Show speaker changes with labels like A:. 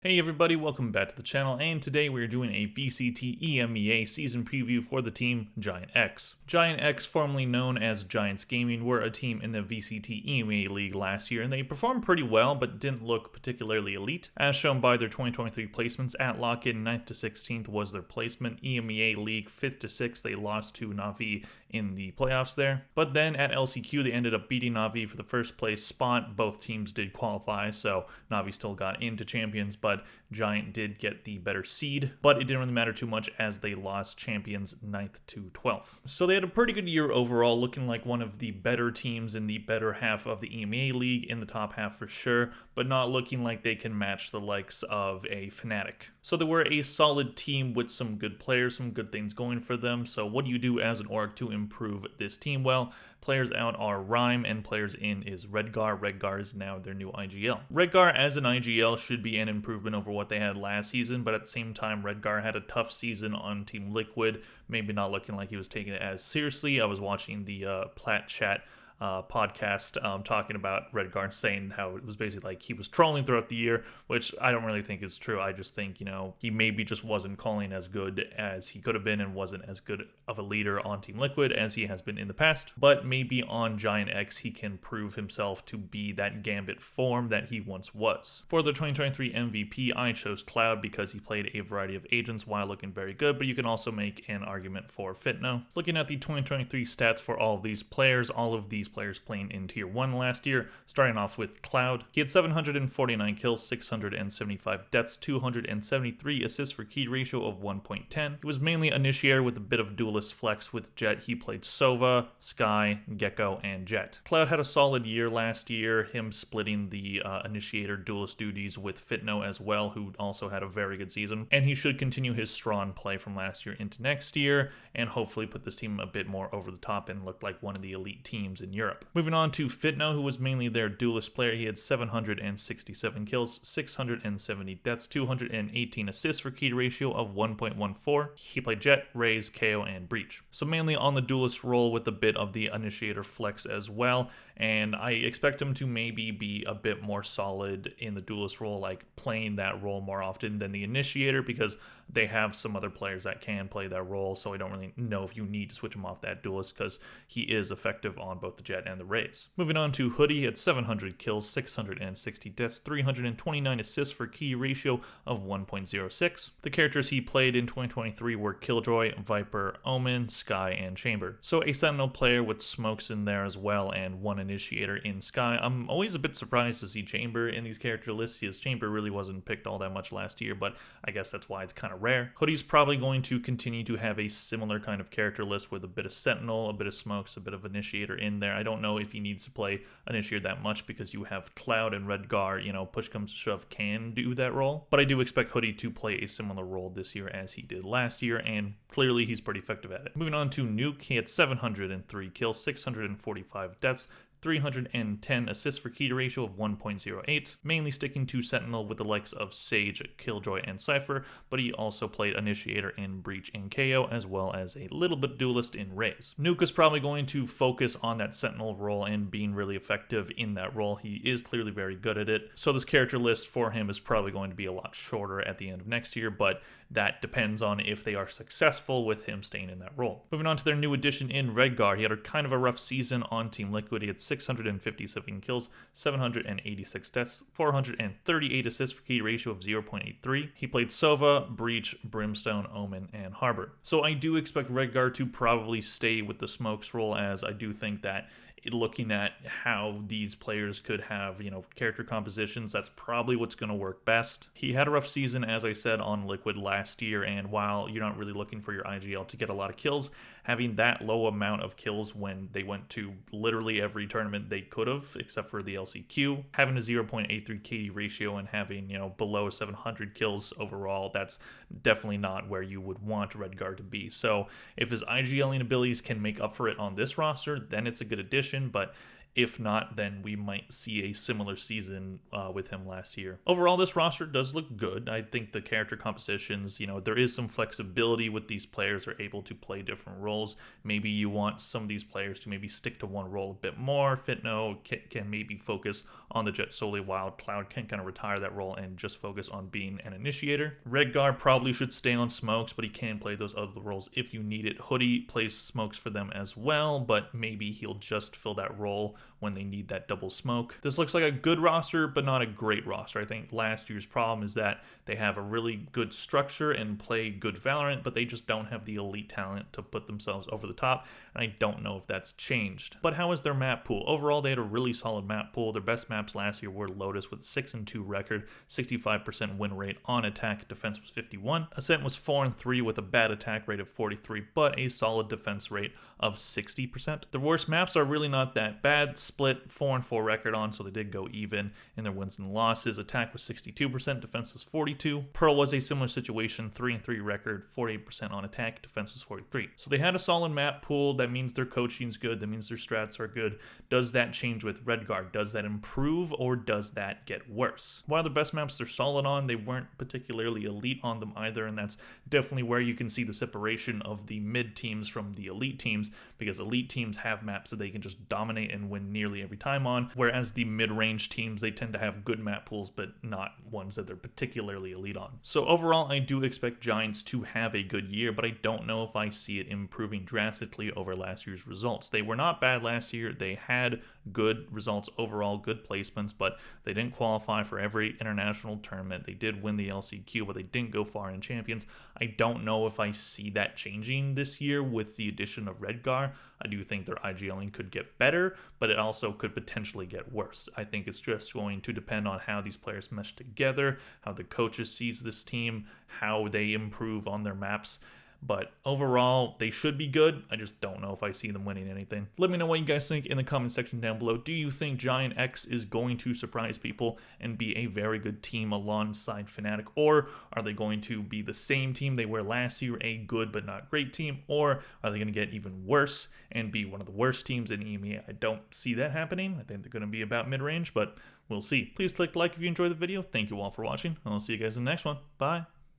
A: Hey everybody, welcome back to the channel, and today we're doing a VCT EMEA season preview for the team Giantx. Giantx, formerly known as Giantx Gaming, were a team in the VCT EMEA League last year, and they performed pretty well, but didn't look particularly elite. As shown by their 2023 placements, at lock-in 9th to 16th was their placement, EMEA League 5th to 6th, they lost to Na'Vi in the playoffs there. But then at LCQ, they ended up beating Na'Vi for the first place spot. Both teams did qualify, so Na'Vi still got into champions, but Giant did get the better seed, but it didn't really matter too much as they lost champions 9th to 12th. So they had a pretty good year overall, looking like one of the better teams in the better half of the EMEA League, in the top half for sure, but not looking like they can match the likes of a Fnatic. So they were a solid team with some good players, some good things going for them. So what do you do as an org to improve this team? Well, players out are Rhyme, and players in is Redgar. Redgar is now their new IGL. Redgar as an IGL should be an improvement over what they had last season, but at the same time, Redgar had a tough season on Team Liquid, maybe not looking like he was taking it as seriously. I was watching the Plat Chat podcast talking about Redgar, saying how it was basically like he was trolling throughout the year, which I don't really think is true. I just think, he maybe just wasn't calling as good as he could have been and wasn't as good of a leader on Team Liquid as he has been in the past. But maybe on Giantx, he can prove himself to be that Gambit form that he once was. For the 2023 MVP, I chose Cloud because he played a variety of agents while looking very good, but you can also make an argument for Fitno. Looking at the 2023 stats for all of these players players playing in Tier 1 last year, starting off with Cloud. He had 749 kills, 675 deaths, 273 assists for key ratio of 1.10. He was mainly Initiator with a bit of duelist flex with Jet. He played Sova, Skye, Gecko, and Jet. Cloud had a solid year last year, him splitting the Initiator duelist duties with Fitno as well, who also had a very good season. And he should continue his strong play from last year into next year, and hopefully put this team a bit more over the top and look like one of the elite teams in Europe. Moving on to Fitno, who was mainly their duelist player. He had 767 kills, 670 deaths, 218 assists for key ratio of 1.14. He played Jet, Raze, KO, and Breach. So mainly on the duelist role with a bit of the Initiator flex as well, and I expect him to maybe be a bit more solid in the duelist role, like playing that role more often than the Initiator, because they have some other players that can play that role, so I don't really know if you need to switch him off that duelist because he is effective on both the Jet and the Raze. Moving on to Hoodie, he had 700 kills, 660 deaths, 329 assists for key ratio of 1.06. The characters he played in 2023 were Killjoy, Viper, Omen, Skye, and Chamber. So a Sentinel player with smokes in there as well, and one Initiator in Skye. I'm always a bit surprised to see Chamber in these character lists, because Chamber really wasn't picked all that much last year, but I guess that's why it's kind of rare. Hoodie's probably going to continue to have a similar kind of character list with a bit of Sentinel, a bit of smokes, a bit of Initiator in there. I don't know if he needs to play Initiator that much because you have Cloud and Redgar, push comes to shove, can do that role. But I do expect Hoodie to play a similar role this year as he did last year, and clearly he's pretty effective at it. Moving on to Nuke, he had 703 kills, 645 deaths, 310 assists for key ratio of 1.08, mainly sticking to Sentinel with the likes of Sage, Killjoy, and Cypher, but he also played Initiator in Breach and KO, as well as a little bit duelist in Raze. Nuke is probably going to focus on that Sentinel role and being really effective in that role. He is clearly very good at it, so this character list for him is probably going to be a lot shorter at the end of next year, but that depends on if they are successful with him staying in that role. Moving on to their new addition in Redgar, he had a kind of a rough season on Team Liquid. He had 657 kills, 786 deaths, 438 assists for key ratio of 0.83. He played Sova, Breach, Brimstone, Omen, and Harbor. So I do expect Redgar to probably stay with the smokes role, as I do think that looking at how these players could have, character compositions, that's probably what's going to work best. He had a rough season, as I said, on Liquid last year, and while you're not really looking for your IGL to get a lot of kills, having that low amount of kills when they went to literally every tournament they could have, except for the LCQ, having a 0.83 KD ratio and having, below 700 kills overall, that's definitely not where you would want Redgar to be. So if his IGLing abilities can make up for it on this roster, then it's a good addition, but if not, then we might see a similar season with him last year. Overall, this roster does look good. I think the character compositions, there is some flexibility with these players are able to play different roles. Maybe you want some of these players to maybe stick to one role a bit more. Fitno can maybe focus on the jet solely, while Cloud can kind of retire that role and just focus on being an initiator. Redgar probably should stay on smokes, but he can play those other roles if you need it. Hoodie plays smokes for them as well, but maybe he'll just fill that role when they need that double smoke. This looks like a good roster, but not a great roster. I think last year's problem is that they have a really good structure and play good Valorant, but they just don't have the elite talent to put themselves over the top, and I don't know if that's changed. But how is their map pool? Overall, they had a really solid map pool. Their best maps last year were Lotus with 6-2 record, 65% win rate on attack, defense was 51. Ascent was 4-3 with a bad attack rate of 43, but a solid defense rate of 60%. The worst maps are really not that bad. Split 4-4 record on, so they did go even in their wins and losses. Attack was 62%, defense was 42. Pearl was a similar situation, 3-3 record, 48% on attack, defense was 43. So they had a solid map pool. That means their coaching's good. That means their strats are good. Does that change with Redguard? Does that improve or does that get worse? One of the best maps they're solid on, they weren't particularly elite on them either, and that's definitely where you can see the separation of the mid teams from the elite teams, because elite teams have maps that they can just dominate and win nearly every time on, whereas the mid-range teams, they tend to have good map pools, but not ones that they're particularly elite on. So overall, I do expect Giants to have a good year, but I don't know if I see it improving drastically over last year's results. They were not bad last year. They had good results overall, good placements, but they didn't qualify for every international tournament. They did win the LCQ, but they didn't go far in Champions. I don't know if I see that changing this year with the addition of Redgar. I do think their IGLing could get better, but it also could potentially get worse. I think it's just going to depend on how these players mesh together, how the coaches sees this team, how they improve on their maps. But overall, they should be good. I just don't know if I see them winning anything. Let me know what you guys think in the comment section down below. Do you think Giantx is going to surprise people and be a very good team alongside Fnatic? Or are they going to be the same team they were last year, a good but not great team? Or are they going to get even worse and be one of the worst teams in EMEA? I don't see that happening. I think they're going to be about mid-range, but we'll see. Please click like if you enjoyed the video. Thank you all for watching, and I'll see you guys in the next one. Bye.